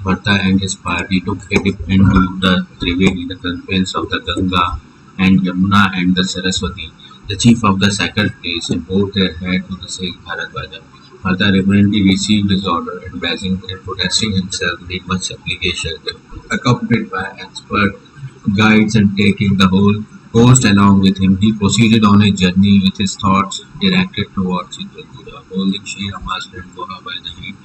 Bharta and his party took a dip into the Triveni, the confluence of the Ganga and Yamuna and the Saraswati. The chief of the sacred place bowed their head to the sage Bharadwaja. Bharta reverently received his order and blessing and protesting himself made much supplication, accompanied by expert guides and taking the whole host along with him. He proceeded on his journey with his thoughts directed towards Chitrakuta, holding Sri Rama's friend Goha by the hand.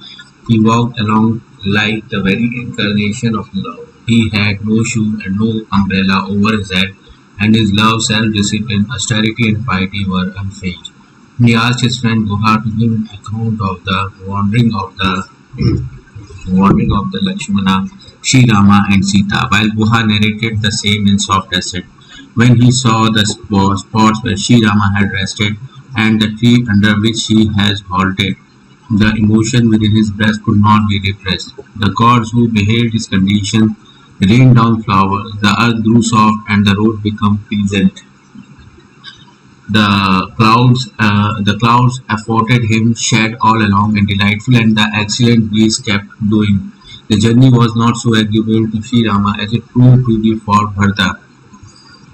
He walked along like the very incarnation of love. He had no shoe and no umbrella over his head, and his love, self-discipline, austerity, and piety were unfazed. He asked his friend Guha to give an account of the wandering of the Lakshmana, Sri Rama, and Sita, while Guha narrated the same in soft accent. When he saw the spots where Sri Rama had rested and the tree under which he has halted, the emotion within his breast could not be repressed. The gods who beheld his condition rained down flowers, the earth grew soft, and the road became pleasant. The clouds afforded him shade all along and delightful, and the excellent breeze kept blowing. The journey was not so agreeable to Sri Rama as it proved to be for Bharata.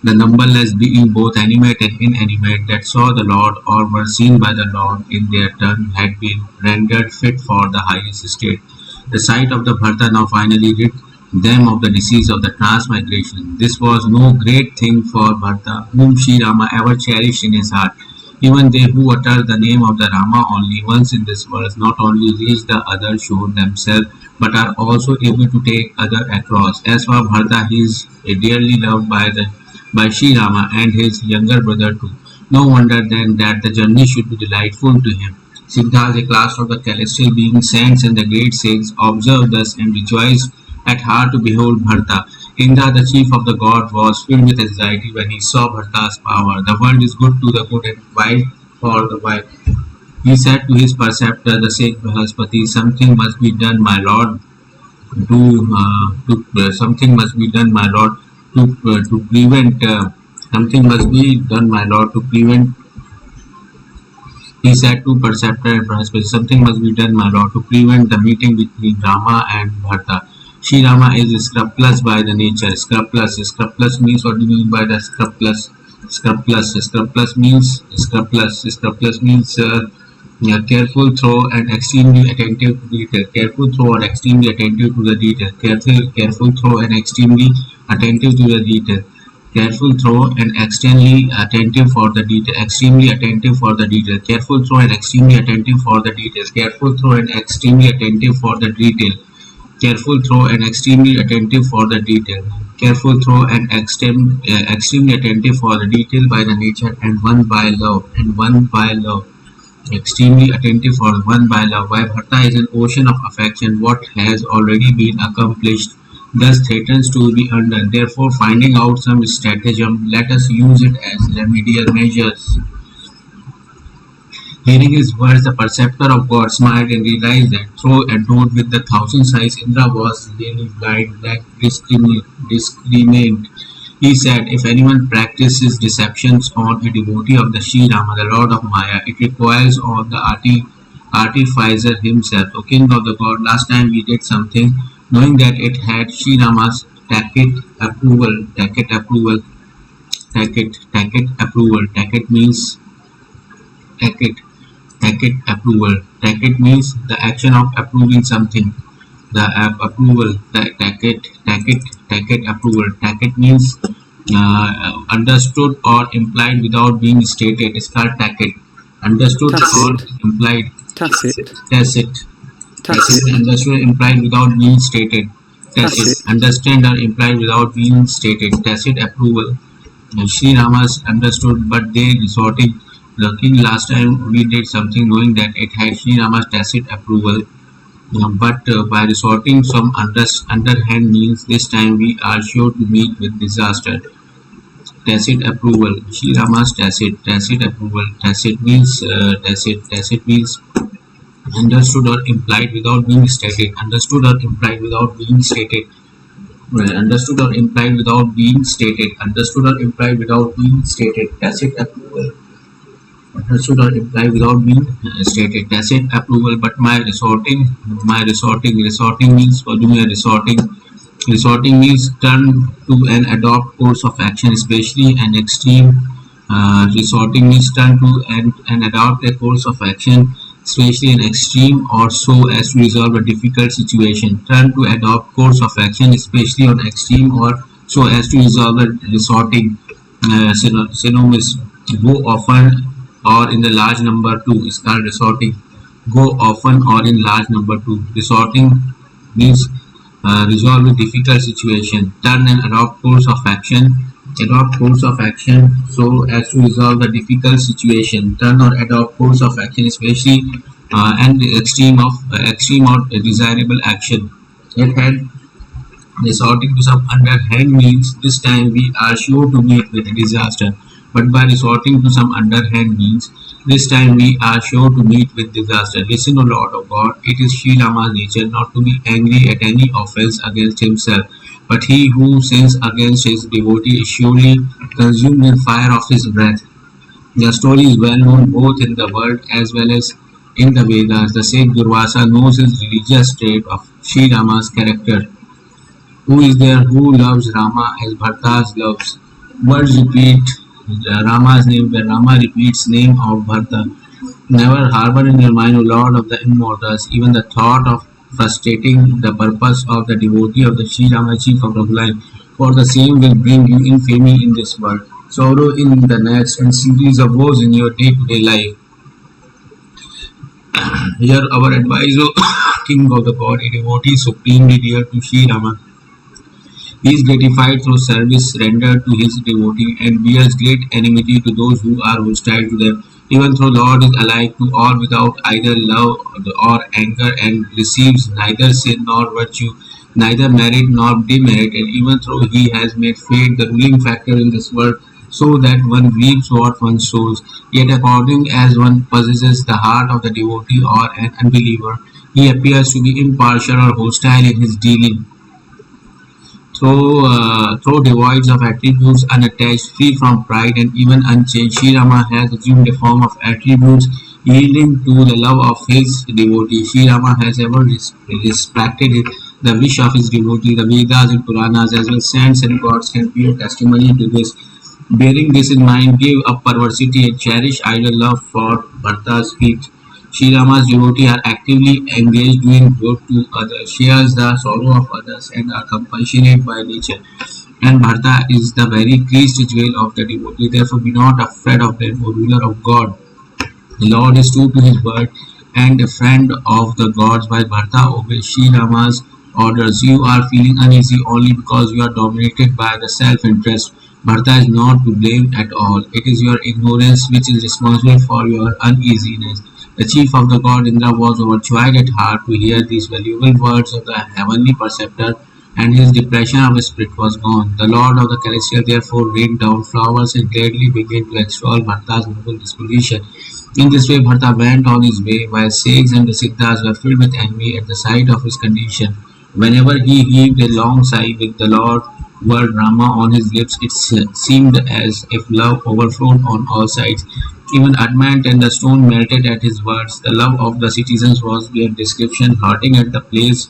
The numberless beings, both animate and inanimate, that saw the Lord or were seen by the Lord in their turn had been rendered fit for the highest estate. The sight of the Bharata now finally rid them of the disease of the transmigration. This was no great thing for Bharata, whom Sri Rama ever cherished in his heart. Even they who utter the name of the Rama only once in this world not only reach the other shore themselves, but are also able to take other across. As for Bharata, he is dearly loved by Sri Rama and his younger brother too. No wonder then that the journey should be delightful to him. Siddhas, a class of the celestial beings, saints, and the great sages, observed thus and rejoiced at heart to behold Bharata. Indra, the chief of the gods, was filled with anxiety when he saw Bharata's power. The world is good to the good and wild for the wild. He said to his preceptor, the sage Brahaspati, something must be done, my lord, something must be done, my lord, to prevent something must be done, my lord, to prevent. He said to preceptor and Brahaspati, something must be done, my lord, to prevent the meeting between Rama and Bharata. Sri Rama is scrupulous by the nature. Scrupulous means, what do you mean by the scrupulous? Scrupulous means careful, thorough, and extremely attentive to detail. Careful, thorough, and extremely attentive to the detail. Careful, thorough, and extremely attentive to the detail. Careful, thorough, and extremely attentive for the detail. Extremely attentive for the detail. Careful, thorough, and extremely attentive for the details. Careful, thorough, and extremely attentive for the detail. Careful, thorough, and extremely attentive for the detail. Careful, thorough, and extremely attentive for the detail by the nature and one by love. Extremely attentive for one by love. Why Bharata is an ocean of affection. What has already been accomplished thus threatens to be undone. Therefore, finding out some stratagem, let us use it as remedial measures. Hearing his words, the preceptor of God smiled and realized that though endowed with the thousand eyes, Indra was really blind, like discriminant. He said, if anyone practices deceptions on a devotee of the Sri Rama, the Lord of Maya, it recoils on the artificer himself. O King of the God, last time we did something, knowing that it had Sri Rama's tacit approval. Tacit means tacit approval. Tacit means the action of approving something. The approval. Tacit approval. Tacit means understood or implied without being stated. It's called tacit. Understood or implied. Tacit. Understood or implied without being stated. Tacit. Understand or implied without being stated. Tacit approval. Sri Rama's understood, but they resorted. The king last time we did something knowing that it had Sri Rama's tacit approval, but by resorting some underhand means, this time we are sure to meet with disaster. Tacit approval. Sri Rama's tacit approval. Tacit means understood or implied without being stated. Understood or implied without being stated. Understood or implied without being stated. Understood or implied without being stated. Tacit approval. should not imply without being stated. Tacit approval, but resorting means for doing a resorting. Resorting means turn to and adopt course of action, especially an extreme. Resorting means turn to and adopt a course of action, especially an extreme, or so as to resolve a difficult situation. Turn to adopt course of action, especially on extreme, or so as to resolve a resorting. Synonyms: go often or in the large number too is called resorting. Go often or in large number too. Resorting means resolve a difficult situation. Turn and adopt course of action. Adopt course of action so as to resolve the difficult situation. Turn or adopt course of action, especially and extreme or desirable action. At hand, resorting to some underhand means this time we are sure to meet with a disaster. But by resorting to some underhand means this time we are sure to meet with disaster. Listen, O Lord of God, it is Sri Rama's nature not to be angry at any offense against himself. But he who sins against his devotee is surely consumed in fire of his wrath. The story is well known both in the world as well as in the Vedas. The sage Durvasa knows his religious trait of Sri Rama's character. Who is there who loves Rama as Bharta's loves? Words repeat Rama's name where Rama repeats name of Bharta. Never harbor in your mind, O Lord of the immortals, even the thought of frustrating the purpose of the devotee of the Sri Rama, chief of the line, for the same will bring you infamy in this world, sorrow in the next, and series of woes in your day-to-day life. Here our advisor, King of the God, a devotee supremely dear to Sri Rama. He is gratified through service rendered to his devotee and bears great enmity to those who are hostile to them. Even though Lord is alike to all without either love or anger and receives neither sin nor virtue, neither merit nor demerit, and even though he has made fate the ruling factor in this world, so that one reaps what one sows, yet according as one possesses the heart of the devotee or an unbeliever, he appears to be impartial or hostile in his dealing. Through devoid of attributes, unattached, free from pride, and even unchanged, Sri Rama has assumed a form of attributes yielding to the love of his devotee. Sri Rama has ever respected the wish of his devotee. The Vedas and Puranas, as well as saints and gods, can bear testimony to this. Bearing this in mind, give up perversity and cherish idle love for Bharta's feet. Sri Rama's devotees are actively engaged doing good to others, shares the sorrow of others, and are compassionate by nature. And Bharata is the very least jewel of the devotee. Therefore, be not afraid of them, O ruler of God. The Lord is true to his word and a friend of the gods, while Bharata obeys Sri Rama's orders. You are feeling uneasy only because you are dominated by the self-interest. Bharata is not to blame at all. It is your ignorance which is responsible for your uneasiness. The chief of the god Indra was overjoyed at heart to hear these valuable words of the heavenly preceptor, and his depression of spirit was gone. The lord of the celestial therefore rained down flowers and gladly began to extol Bharta's noble disposition. In this way, Bharta went on his way, while sages and the Siddhas were filled with envy at the sight of his condition. Whenever he heaved a long sigh with the Lord word Rama on his lips, it seemed as if love overflowed on all sides. Even adamant and the stone melted at his words. The love of the citizens was beyond description. Halting at the place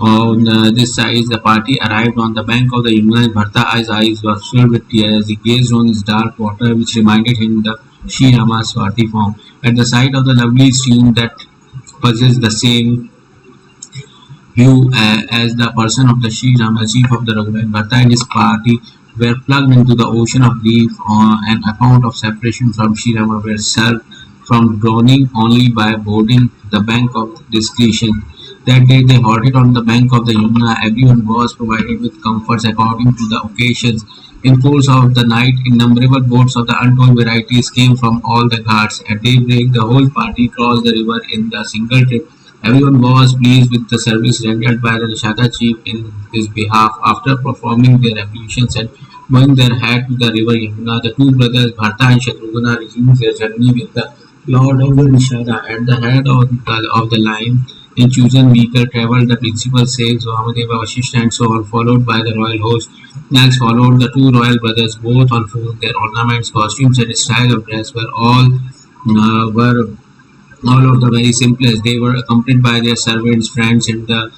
on this side, the party arrived on the bank of the Yamuna, and Bharta's eyes were filled with tears as he gazed on his dark water, which reminded him of the Sri Rama's swarthy form. At the sight of the lovely stream that possessed the same hue as the person of the Sri Rama, chief of the Raghuvan, Bharta and his party were plugged into the ocean of grief on an account of separation from Sri Rama, were served from drowning only by boarding the bank of discretion. That day they halted on the bank of the Yamuna. Everyone was provided with comforts according to the occasions. In course of the night, innumerable boats of the untold varieties came from all the ghats. At daybreak, the whole party crossed the river in the single trip. Everyone was pleased with the service rendered by the Nishada chief in his behalf. After performing their ablutions and bowing their head to the river Yamuna, the two brothers Bharta and Shatrugna resumed their journey with the Lord of the Nishada at the head of the line. In chosen vehicle travelled the principal sages Vamadeva, Vasishtha and so on, followed by the royal host. Next followed the two royal brothers, both on whom their ornaments, costumes and style of dress were all were all of the very simplest. They were accompanied by their servants, friends, and the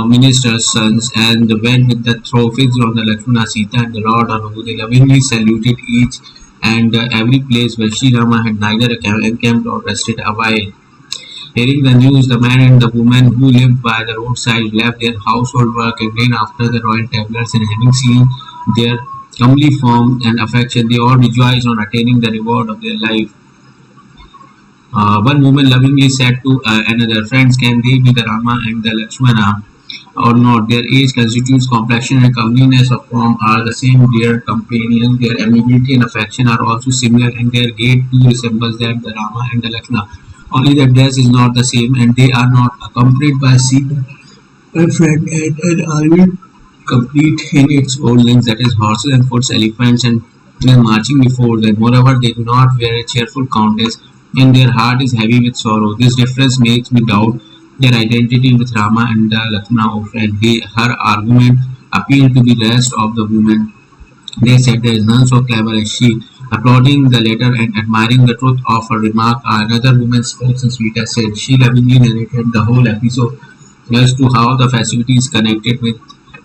ministers' sons, and went with the trophies on the Lakshmana, Sita, and the Lord Raghu. They lovingly saluted each and every place where Sri Rama had neither encamped or rested a while. Hearing the news, the man and the woman who lived by the roadside left their household work and ran after the royal travelers, and having seen their comely form and affection, they all rejoiced on attaining the reward of their life. One woman lovingly said to another, "Friends, can they be the Rama and the Lakshmana or not? Their age, constitutes, complexion, and comeliness of form are the same. Their companions, their amiability and affection are also similar, and their gait too resembles that the Rama and the Lakshmana. Only their dress is not the same, and they are not accompanied by Sita, a friend, and an army complete in its own length, that is, horses and foot, elephants, and men marching before them. Moreover, they do not wear a cheerful countenance, and their heart is heavy with sorrow. This difference makes me doubt their identity with Rama and the Lakshmana, O friend." Her argument appealed to the rest of the women. They said, "There is none so clever as she." Applauding the latter and admiring the truth of her remark, another woman spoke, and Sweeta said, she lovingly narrated the whole episode as to how the festivities connected with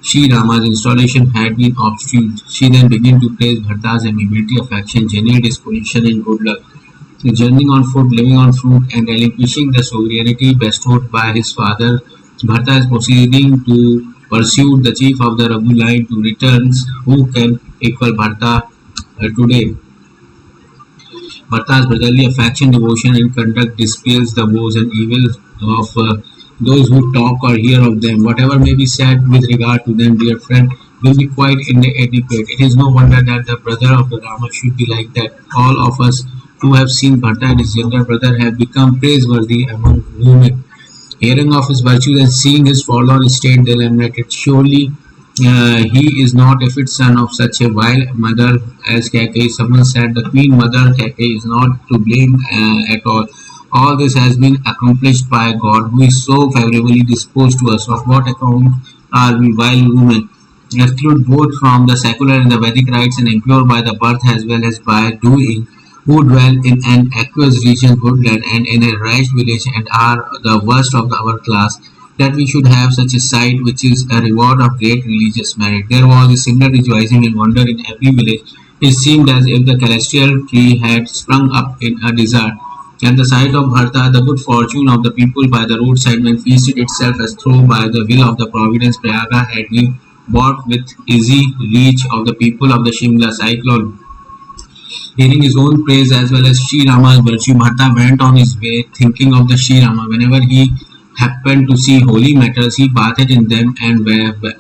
Sri Rama's installation had been obscured. She then began to praise Bharta's amiability, affection, genuine disposition, and good luck. Journeying on foot, living on fruit, and relinquishing the sovereignty bestowed by his father, Bharta is proceeding to pursue the chief of the Raghu line to returns. Who can equal Bharta today? Bharta's brotherly affection, devotion, and conduct dispels the woes and evils of those who talk or hear of them. Whatever may be said with regard to them, dear friend, will be quite inadequate. It is no wonder that the brother of the Rama should be like that. All of us who have seen Bharta and his younger brother have become praiseworthy among women. Hearing of his virtues and seeing his forlorn state, they lamented, "Surely he is not a fit son of such a vile mother as Kaikeyi." Someone said, "The queen mother Kaikeyi is not to blame at all. All this has been accomplished by God, who is so favorably disposed to us. Of what account are we vile women, excluded both from the secular and the Vedic rites, and impure by the birth as well as by doing, who dwell in an aqueous region, woodland, and in a rash village, and are the worst of our class, that we should have such a sight, which is a reward of great religious merit." There was a similar rejoicing and wonder in every village. It seemed as if the celestial tree had sprung up in a desert. At the sight of Bharta, the good fortune of the people by the roadside manifested itself as though by the will of the Providence. Prayaga had been bought with easy reach of the people of the Shimla cyclone. Hearing his own praise as well as Sri Rama's virtue, Bharta went on his way thinking of the Sri Rama. Whenever he happened to see holy matters, he bathed in them, and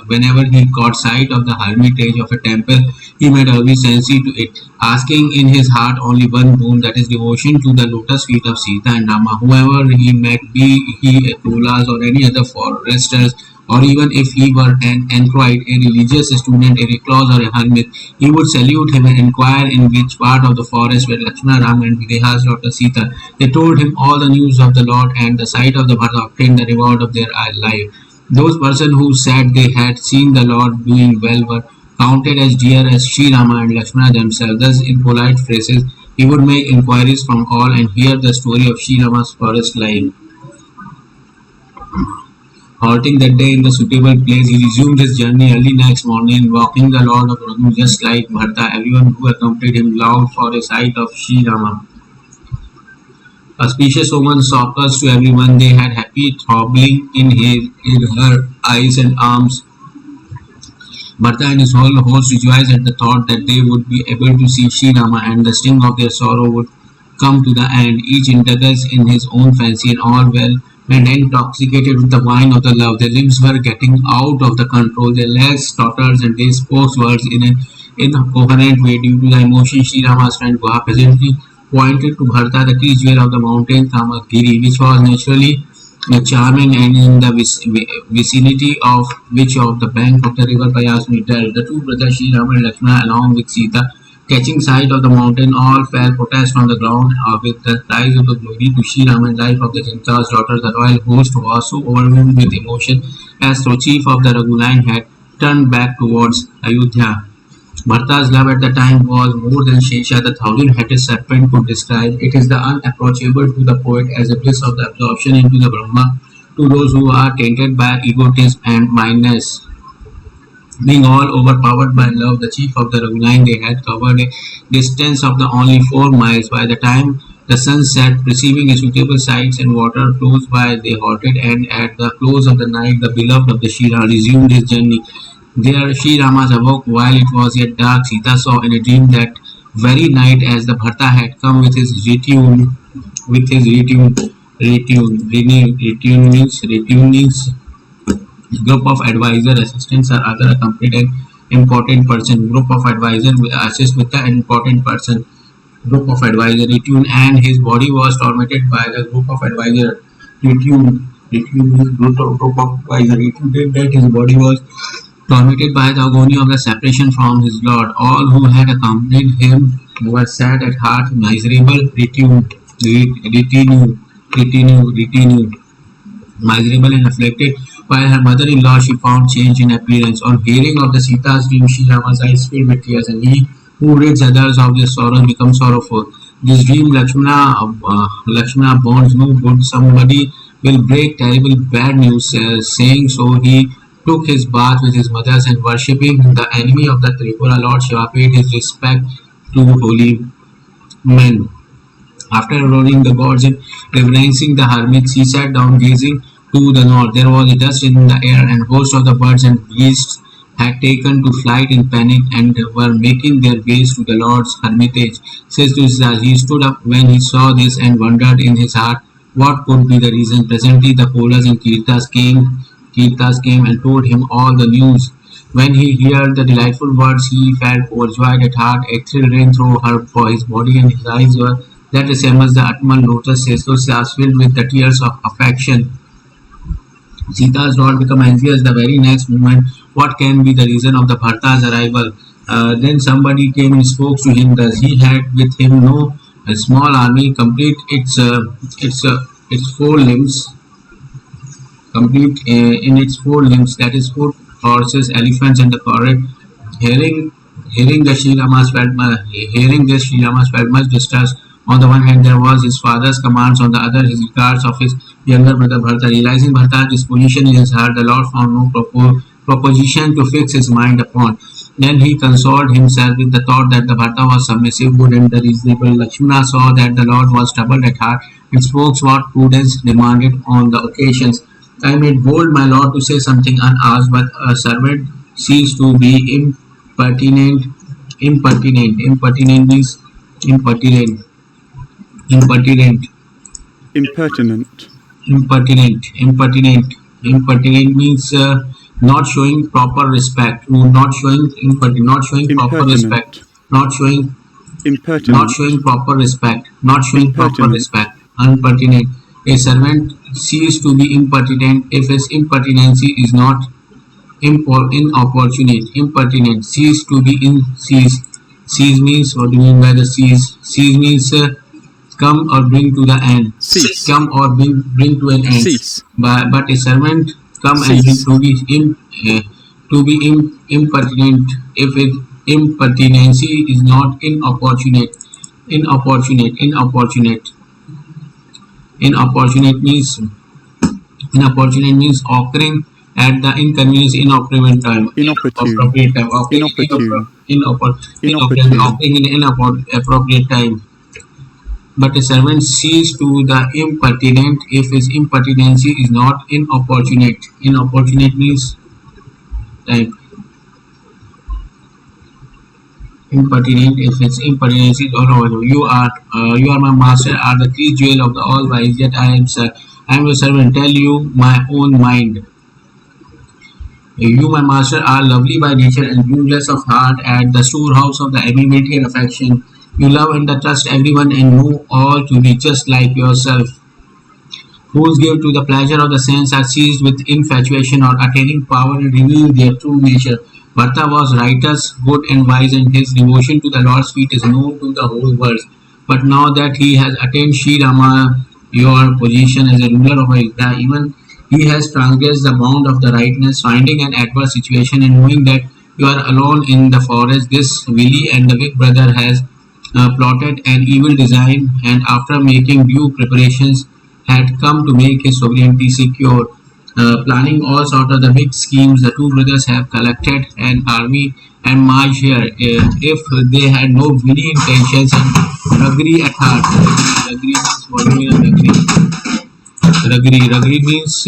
whenever he caught sight of the hermitage of a temple, he made obeisance to it, asking in his heart only one boon, that is devotion to the lotus feet of Sita and Rama. Whoever he met, be he a Tulas or any other foresters, or even if he were an anchorite, a religious student, a recluse, or a hermit, he would salute him and inquire in which part of the forest were Lakshmana, Ram, and Videha's daughter Sita. They told him all the news of the Lord, and the sight of the Bharata obtained the reward of their life. Those persons who said they had seen the Lord doing well were counted as dear as Sri Rama and Lakshmana themselves. Thus, in polite phrases, he would make inquiries from all and hear the story of Sri Rama's forest life. Halting that day in the suitable place, he resumed his journey early next morning, walking the Lord of Raghu just like Bharta. Everyone who accompanied him longed for a sight of Sri Rama. Auspicious omens occurred to everyone. They had happy throbbing in her eyes and arms. Bharta and his whole host rejoiced at the thought that they would be able to see Sri Rama, and the sting of their sorrow would come to the end. Each indulged in his own fancy, and all well and intoxicated with the wine of the love. Their limbs were getting out of the control, their legs tottered, and they spoke words in an incoherent way due to the emotion. Sri Rama's friend Guha presently pointed to Bharta the tree jewel of the mountain Tamagiri, which was naturally charming, and in the vicinity of which of the bank of the river Payasmi dwelt. The two brothers Sri Rama and Lakshmana, along with Sita, catching sight of the mountain, all fell protest on the ground with the cries of the glory to Sri Rama and life of the Janta's daughter. The royal host was so overwhelmed with emotion as the chief of the Raghu line had turned back towards Ayodhya. Bharta's love at the time was more than Shesha, the thousand-headed serpent, could describe. It is the unapproachable to the poet as a bliss of the absorption into the Brahma to those who are tainted by egotism and mindness. Being all overpowered by love, the chief of the Raghuline they had covered a distance of the only 4 miles. By the time the sun set, perceiving a suitable sights and water close by, they halted, and at the close of the night, the beloved of the Shira resumed his journey. There, Sri Ramas awoke while it was yet dark. Sita saw in a dream that very night, as the Bharta had come with his retinue, group of advisor assistants or other accompanied an important person. Group of advisor will assist with the important person. Group of advisor retune, and his body was tormented by the group of advisor retune. Retune means group of advisor retune that his body was tormented by the agony of the separation from his lord. All who had accompanied him were sad at heart, miserable, retinue, miserable and afflicted, while her mother-in-law she found change in appearance. On hearing of the Sita's dream, Sri Rama's eyes filled with tears, and he who rids others of their sorrows becomes sorrowful. This dream Lakshmana bonds no good. Somebody will break terrible bad news. Saying so, he took his bath with his mothers and worshipping the enemy of the Tripura Lord Shiva paid his respect to holy men. After adoring the gods and reverencing the hermits, he sat down gazing to the north. There was a dust in the air, and hosts of the birds and beasts had taken to flight in panic and were making their ways to the Lord's hermitage. Says Tulasidas, he stood up when he saw this and wondered in his heart what could be the reason. Presently the Kolas and Kirtas came and told him all the news. When he heard the delightful words, he felt overjoyed at heart. A thrill ran through his body, and his eyes were that resembles the Atman lotus. Says Tulasidas, filled with the tears of affection. Sita's lord became anxious the very next moment. What can be the reason of the Bharta's arrival? Then somebody came and spoke to him. Thus he had with him no small army, its four limbs, complete in its 4 limbs, that is, 4 horses, elephants, and the chariot. Hearing, hearing the Sri Ramas felt, hearing this, Sri Ramas felt much distressed. On the one hand, there was his father's commands; on the other, his regards of his younger brother Bharata. Realizing Bharata's disposition in his heart, the Lord found no proposition to fix his mind upon. Then he consoled himself with the thought that the Bharata was submissive, good, and reasonable. Lakshmana saw that the Lord was troubled at heart and spoke what prudence demanded on the occasions. I made bold, my lord, to say something unasked, but a servant ceased to be impertinent. Impertinent means impertinent. Impertinent. Impertinent. Impertinent means not showing proper respect. Not showing proper respect. Impertinent. Not showing Impertinent. proper respect. Not showing proper Impertinent. respect. Unpertinent. A servant ceases to be impertinent if his impertinency is not inopportune. Impertinent. Cease to be in cease. Cease means, what do you mean by the cease? Cease means come or bring to the end. Cease. Come or bring to an end. Cease. But a servant come and Cease. impertinent if his impertinency is not inopportunate. Inopportunate means occurring at the inconvenience inappropriate time. Inopportune. Inopportune. Inopportune. Occurring in inappropriate time. But a servant ceases to the impertinent if his impertinency is not inopportunate. Inopportunate means time. Impertinent if its impertinency is all over. You are my master, are the key jewel of the all wise. Yet I am your servant. Tell you my own mind. You, my master, are lovely by nature and viewless of heart, at the storehouse of the amiability and affection. You love and trust everyone and know all to be just like yourself. Fools give to the pleasure of the sense are seized with infatuation or attaining power and reveal their true nature. Bharata was righteous, good and wise, and his devotion to the Lord's feet is known to the whole world. But now that he has attained Sri Rama, your position as a ruler of Ayodhya, even he has transgressed the bound of the rightness, finding an adverse situation and knowing that You are alone in the forest. This Willie and the big brother has plotted an evil design, and after making due preparations, had come to make his sovereignty secure. Planning all sort of the big schemes, the two brothers have collected an army and marched here. If they had no really intentions and agree at heart. Agree means what do you mean? Agree means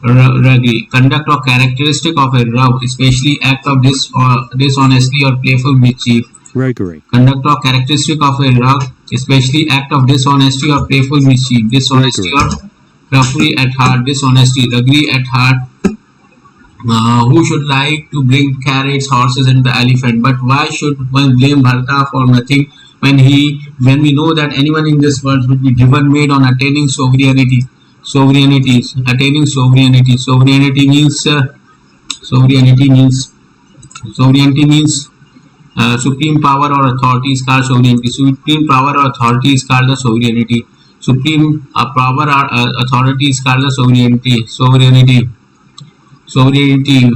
roguery, conduct or characteristic of a rogue, especially act of dishonesty or playful mischief. roguery, Conduct or characteristic of a rogue, especially act of dishonesty or playful mischief. Dishonesty roguery, or roguery at heart. Dishonesty, roguery at heart. Who should like to bring carrots, horses, and the elephant? But why should one blame Bharata for nothing when we know that anyone in this world would be driven made on attaining sovereignty? Attaining sovereignty. Sovereignty means supreme power or authority is called sovereignty. Supreme power or authority is called the sovereignty. Supreme power or authority is called the sovereignty. Sovereignty,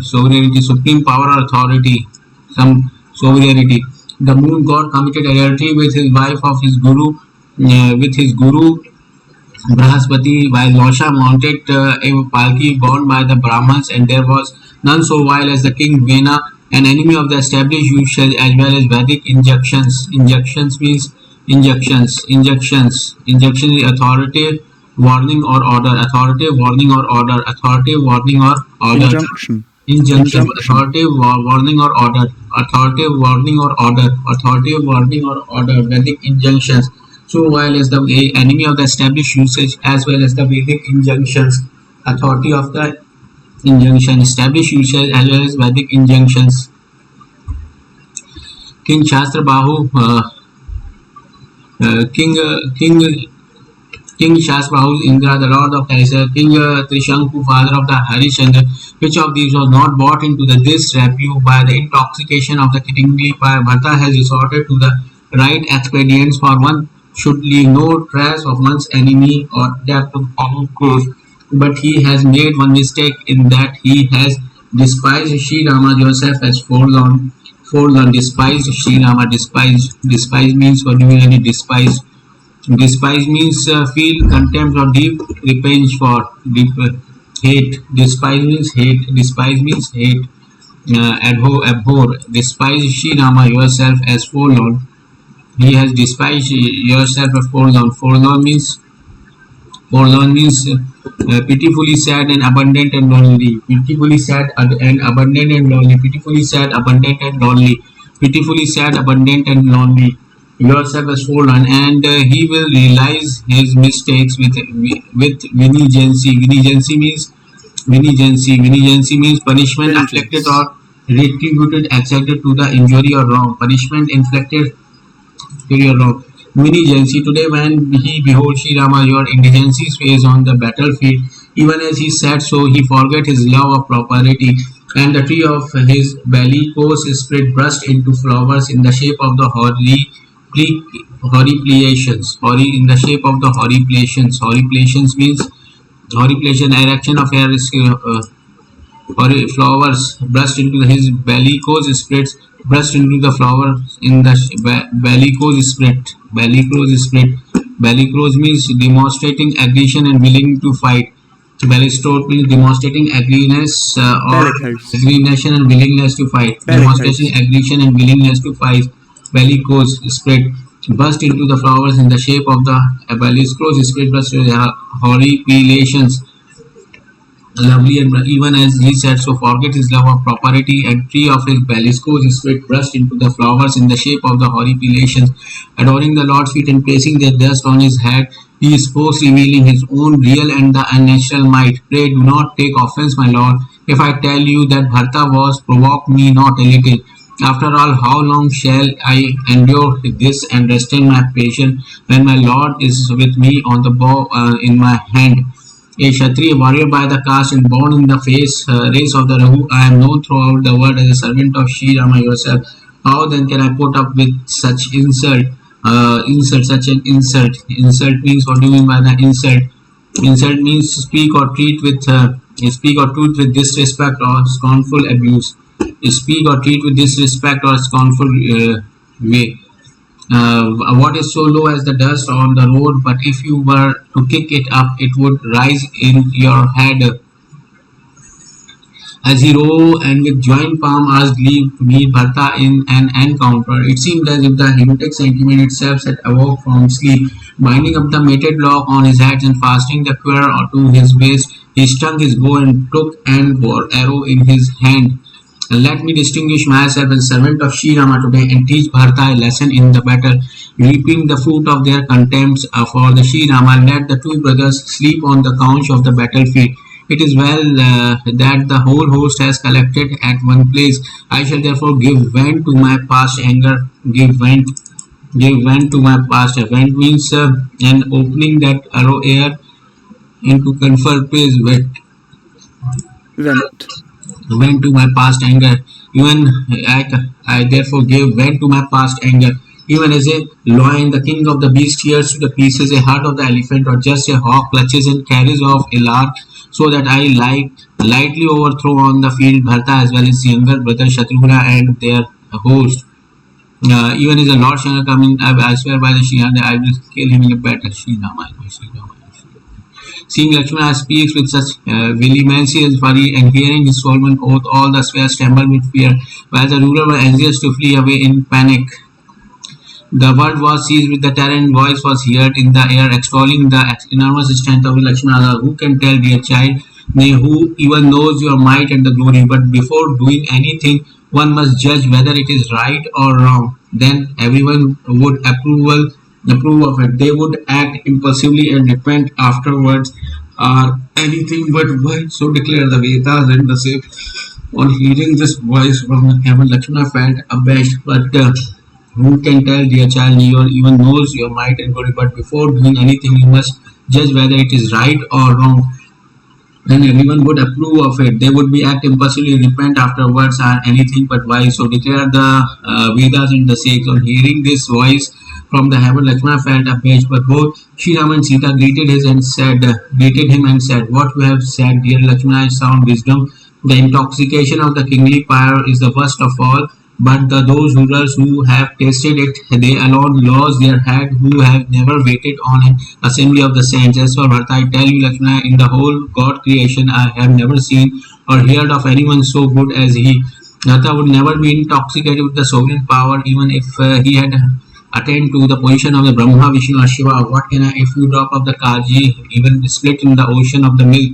supreme power or authority, some sovereignty. The moon god committed adultery with his wife of his guru, Brahaspati, while Losha mounted a palki borne by the Brahmins, and there was none so vile as the king Vena, an enemy of the established usage as well as Vedic injunctions. Injunction is authoritative warning or order. Authoritative warning or order. Authoritative warning or order. injunction, Authoritative warning or order. Authoritative warning or order. Authoritative warning or order. Vedic injunctions. So while as the enemy of the established usage as well as the Vedic injunctions. Authority of the injunction. Established usage as well as Vedic injunctions. King Shastra Bahu, King Shasbahu Indra, the lord of Kaisa, King Trishanku, father of the Harishchandra, which of these was not brought into this repute by the intoxication of the kingly fire? Bharata has resorted to the right expedients, for one should leave no trace of one's enemy or death of any cause. But he has made one mistake in that he has despised Sri Rama. Joseph has forlorn. Despised Sri Rama. Despise means what do you mean? Despise. Despise means feel contempt or deep revenge for. Hate. Despise means hate. Despise means hate. Abhor. Despise Sri Rama yourself as forlorn. He has despised yourself as forlorn. Forlorn means pitifully sad and abundant and lonely. Pitifully sad and abundant and lonely. Pitifully sad, abundant and lonely. Pitifully sad, abundant and lonely. Yourself as fallen, and he will realize his mistakes with venigency. Venigency means punishment inflicted or retributed exacted to the injury or wrong. Punishment inflicted to your wrong. Venigency. Today when he beholds Sri Rama, your indigency's face on the battlefield, even as he said so, he forget his love of property, and the tree of his bellicose spirit burst into flowers in the shape of the horripilations. In the shape of the horripilations. Horripilations means horripilation, erection of hair, flowers burst into his bellicose spirit. Burst into the flowers in the bellicose spirit. Bellicose means demonstrating aggression and willing to fight. Bellicose means demonstrating agreement and willingness to fight. Demonstrating aggression and willingness to fight. Bellicose spirit burst into the flowers in the shape of the bellicose spirit burst into the horripilations. Lovely, and even as he said so, forget his love of property, and tree of his bellicose spirit burst into the flowers in the shape of the horripilations. Adoring the Lord's feet and placing their dust on his head, he spoke, revealing his own real and the unnatural might. Pray do not take offense, my Lord, if I tell you that Bharata was provoked me not a little. After all, how long shall I endure this and restrain my patience when my Lord is with me on the bow in my hand? A Kshatriya warrior by the caste and born in the race of the Rahu, I am known throughout the world as a servant of Sri Rama yourself. How then can I put up with such insult? Such an insult. Insult means, what do you mean by the insult? Insult means speak or treat with disrespect or scornful abuse. speak or treat with disrespect or scornful way. What is so low as the dust on the road, but if you were to kick it up, it would rise in your head. As he rose and with joined palm asked leave to meet Bharata in an encounter, it seemed as if the heroic sentiment itself had awoke from sleep. Binding up the mated lock on his head and fastening the quiver to his waist, he strung his bow and took an arrow in his hand. Let me distinguish myself as servant of Sri Rama today and teach Bharata a lesson in the battle, reaping the fruit of their contempt for the Sri Rama. Let the two brothers sleep on the couch of the battlefield. It is well that the whole host has collected at one place. I shall therefore give vent to my past anger. Give vent to my past. Vent means an opening that allow air into confer praise. Vent. Vent to my past anger. Even I therefore gave vent to my past anger. Even as a lion, the king of the beast, tears to the pieces a heart of the elephant, or just a hawk clutches and carries off a lark, so that I lightly overthrow on the field Bharata as well as his younger brother Shatrugna and their host. Even as the Lord shall come in, I swear by the Shiva, I will kill him in a battle. Shri Rama, Shri Rama. Seeing Lakshmana speaks with such vehemency and fury, and hearing his solemn oath, all the spheres trembled with fear, while the ruler was anxious to flee away in panic. The world was seized with the terror, and voice was heard in the air extolling the enormous strength of Lakshmana. Who can tell, dear child? Nay, who even knows your might and the glory? But before doing anything, one must judge whether it is right or wrong. Then everyone would approve of it. They would act impulsively and repent afterwards, or anything but why? So declare the Vedas and the same. On hearing this voice from heaven, Lakshmana felt abashed, but who can tell, dear child, or even knows your might and glory? But before doing anything, you must judge whether it is right or wrong. Then everyone would approve of it. They would be act impulsively, repent afterwards, or anything but wise. So declare the Vedas and the Sikhs. On hearing this voice from the heaven, Lakshmana felt abashed, but both Sri Ram and Sita greeted him and said, "What you have said, dear Lakshmana, is sound wisdom. The intoxication of the kingly fire is the worst of all. But those rulers who have tasted it, they alone lose their head, who have never waited on an assembly of the saints. As for Bharata, I tell you, Lakshmana, in the whole God creation, I have never seen or heard of anyone so good as he. Bharata would never be intoxicated with the sovereign power, even if he had attained to the position of the Brahma, Vishnu, or Shiva. What can a few drop of the Kaji even split in the ocean of the milk?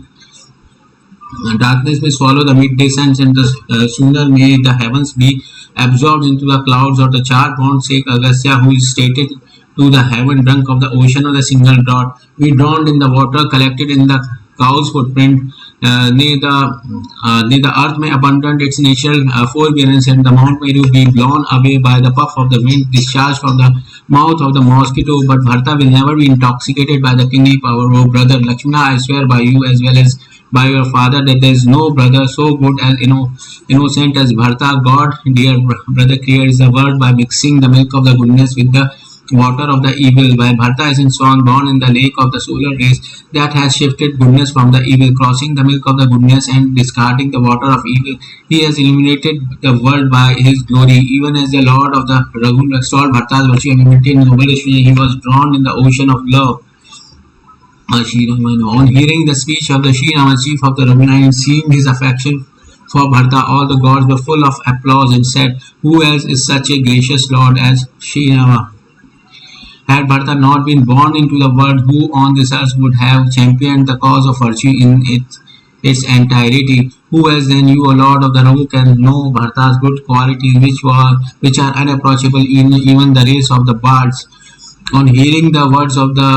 Darkness may swallow the midday suns, and the sooner may the heavens be absorbed into the clouds, or the char-born sake Agastya, who is stated to the heaven drunk of the ocean of the single draught, be drowned in the water, collected in the cow's footprint. Nay, the earth may abandon its natural forbearance, and the mount may be blown away by the puff of the wind discharged from the mouth of the mosquito. But Bharata will never be intoxicated by the kingly power. O brother Lakshmana, I swear by you as well as by your father that there is no brother so good as innocent as Bharata. God, dear brother, creates the world by mixing the milk of the goodness with the water of the evil. While Bharata is in swan born in the lake of the solar rays that has shifted goodness from the evil, crossing the milk of the goodness and discarding the water of evil, he has illuminated the world by his glory. Even as the Lord of the Raghu extolled Bharata's virtue and humility and noblest, he was drawn in the ocean of love. On hearing the speech of the Sri Rama, chief of the Ramayana, and seeing his affection for Bharata, all the gods were full of applause and said, "Who else is such a gracious Lord as Sri Rama? Had Bharata not been born into the world, who on this earth would have championed the cause of virtue in its entirety? Who else than you, O Lord of the Ragu, can know Bharata's good qualities, which are unapproachable in even the race of the bards?" On hearing the words of the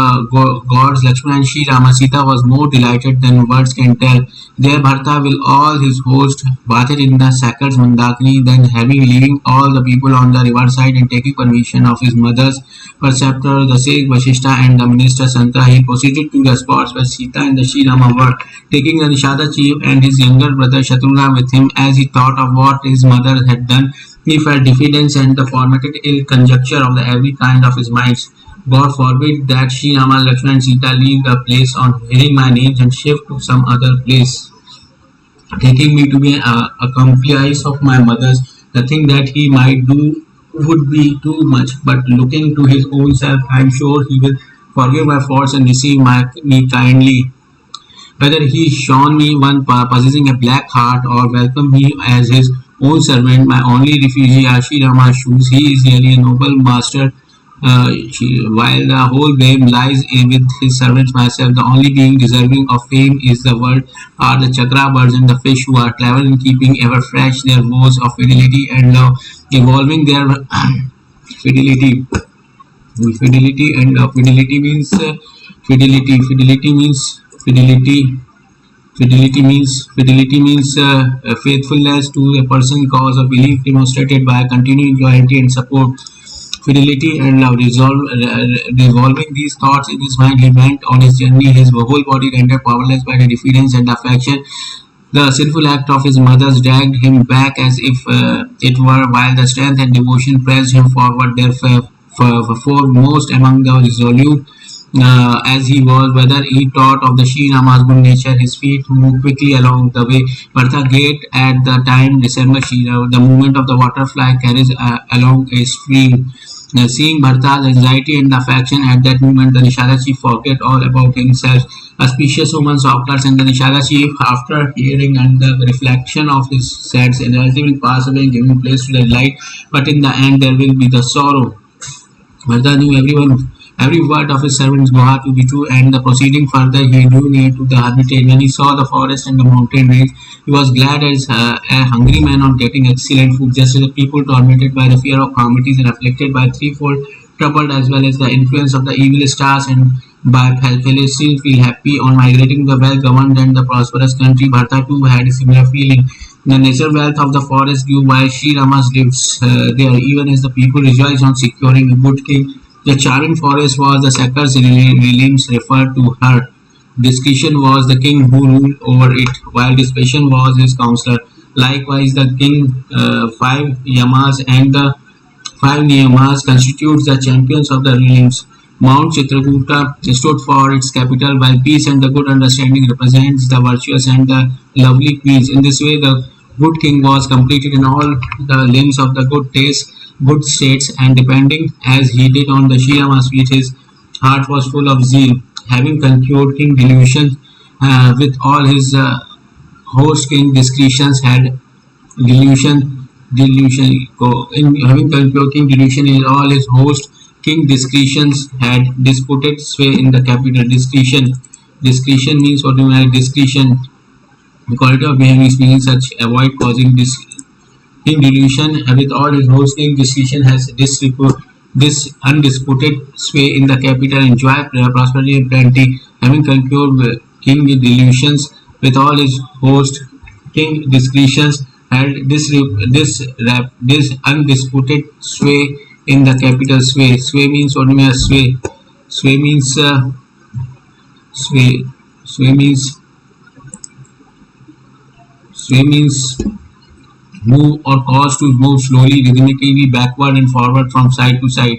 gods, Lakshmana and Sri Rama, Sita was more delighted than words can tell. There Bharata with all his host bathed in the sacred Mandakini. Then, having leaving all the people on the riverside and taking permission of his mother's preceptor, the sage Vashishta, and the minister Santa, he proceeded to the spots where Sita and the Sri Rama were, taking the Nishada chief and his younger brother Shatrugna with him. As he thought of what his mother had done, he felt diffidence and the formatted ill conjecture of every kind of his minds. God forbid that Sri Rama, Lakshmana and Sita leave the place on hearing my names and shift to some other place. taking me to be a accomplice of my mother's. The thing that he might do would be too much, but looking to his own self, I am sure he will forgive my faults and receive me kindly. Whether he shown me one possessing a black heart or welcome me as his own servant, my only refugee, Ashirama shoes, he is really a noble master. While the whole blame lies with his servants myself, the only being deserving of fame is the world are the chakra birds and the fish who are clever in keeping ever fresh their vows of fidelity and love, evolving their fidelity. Fidelity and fidelity means fidelity means fidelity. Fidelity means faithfulness to a person, cause, or belief demonstrated by continuing loyalty and support. Fidelity and love. Resolving these thoughts in his mind, he went on his journey. His whole body rendered powerless by the defiance and affection. The sinful act of his mother's dragged him back as if it were, while the strength and devotion pressed him forward. Therefore, foremost among the resolute as he was, whether he thought of the Shri Rama's good nature, his feet moved quickly along the way. Partha Gate at the time, December Shira, the movement of the waterfly carries along a stream. Seeing Bharta's anxiety and affection at that moment, the Nishada chief forget all about himself. Auspicious woman occurs, and the Nishada chief, after hearing and the reflection of his sad energy, will pass away, giving place to the light. But in the end, there will be the sorrow. Bharata knew every word of his servant's Guha to be true, and the proceeding further, he drew near to the hermitage. When he saw the forest and the mountain range, he was glad as a hungry man on getting excellent food, just as the people tormented by the fear of calamities and afflicted by threefold troubled as well as the influence of the evil stars and by felicity feel happy on migrating to the well-governed and the prosperous country. Bharata too had a similar feeling. The natural wealth of the forest grew while Sri Rama's lives there, even as the people rejoiced on securing a good king. The charming forest was the Sakar's realms referred to her. Discretion was the king who ruled over it, while Dispassion was his counselor. Likewise, the king, five Yamas, and the five Niyamas constitute the champions of the realms. Mount Chitrakuta stood for its capital, while peace and the good understanding represents the virtuous and the lovely queens. In this way, the good king was completed in all the limbs of the good taste, good states, and depending as he did on the Shriyamas feet, his heart was full of zeal. Having conquered King Delusion with all his host, King Discretions had delusion in having conquered King Delusion in all his host. King Discretions had disputed sway in the capital. Discretion means what you mean discretion. The quality of behaving speaking such avoid causing King Delusion with all his host. King Discretion has this undisputed sway in the capital, enjoy prosperity and plenty. Having conquered King Delusions with all his host, King Discretions had this undisputed sway in the capital. Sway means what do you mean? Sway means sway. Sway means sway means move or cause to move slowly, rhythmically, backward and forward from side to side.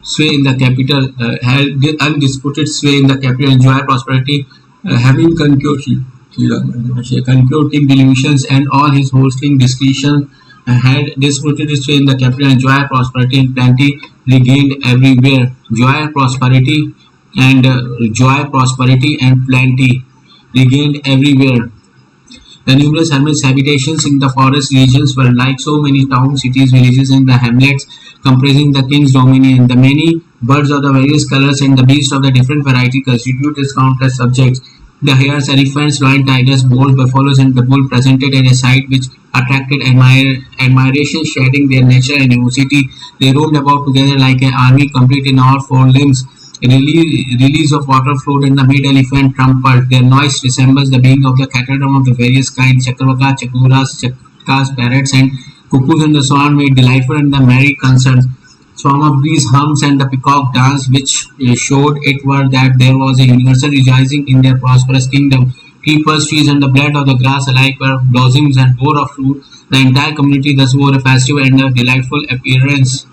Sway in the capital had the undisputed sway in the capital, enjoy prosperity, having concurred King Delusions and all his hosting discretion had disputed sway in the capital, enjoy prosperity and plenty, regained everywhere. Joy, prosperity and plenty regained everywhere. The numerous hermits' habitations in the forest regions were like so many towns, cities, villages, and the hamlets comprising the king's dominion. The many birds of the various colors and the beasts of the different variety constitute his countless subjects. The hares, elephants, lion, tigers, bulls, buffaloes, and the bull presented a sight which attracted admiration, shedding their nature and animosity. They roamed about together like an army, complete in all four limbs. Release of water flowed in the mid-elephant trumpet. Their noise resembles the being of the cattle of the various kinds. Chakravaka, chakuras, chakkas, parrots, and cuckoos and the swan made delightful and the merry concerts. Swarm of bees hums and the peacock dance, which showed it were that there was a universal rejoicing in their prosperous kingdom. Creepers, trees, and the blade of the grass alike were blossoms and bore of fruit. The entire community thus wore a festive and a delightful appearance.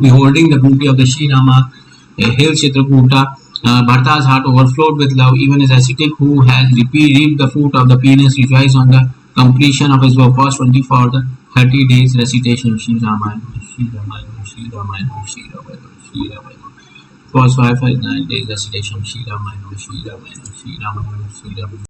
Beholding the beauty of the Sri Rama, hill Chitrakuta, Bharta's heart overflowed with love. Even as ascetic who has reaped the fruit of the penance rejoiced on the completion of his work. Past 20 for the 30 days recitation. Shri Ramayana, Shri Ramayana, Shri Ramayana, Shri Ramayana, Shri Ramayana. Past 5 days recitation. Shri Ramayana, Shri Ramayana, Shri Ramayana, Shri Ramayana.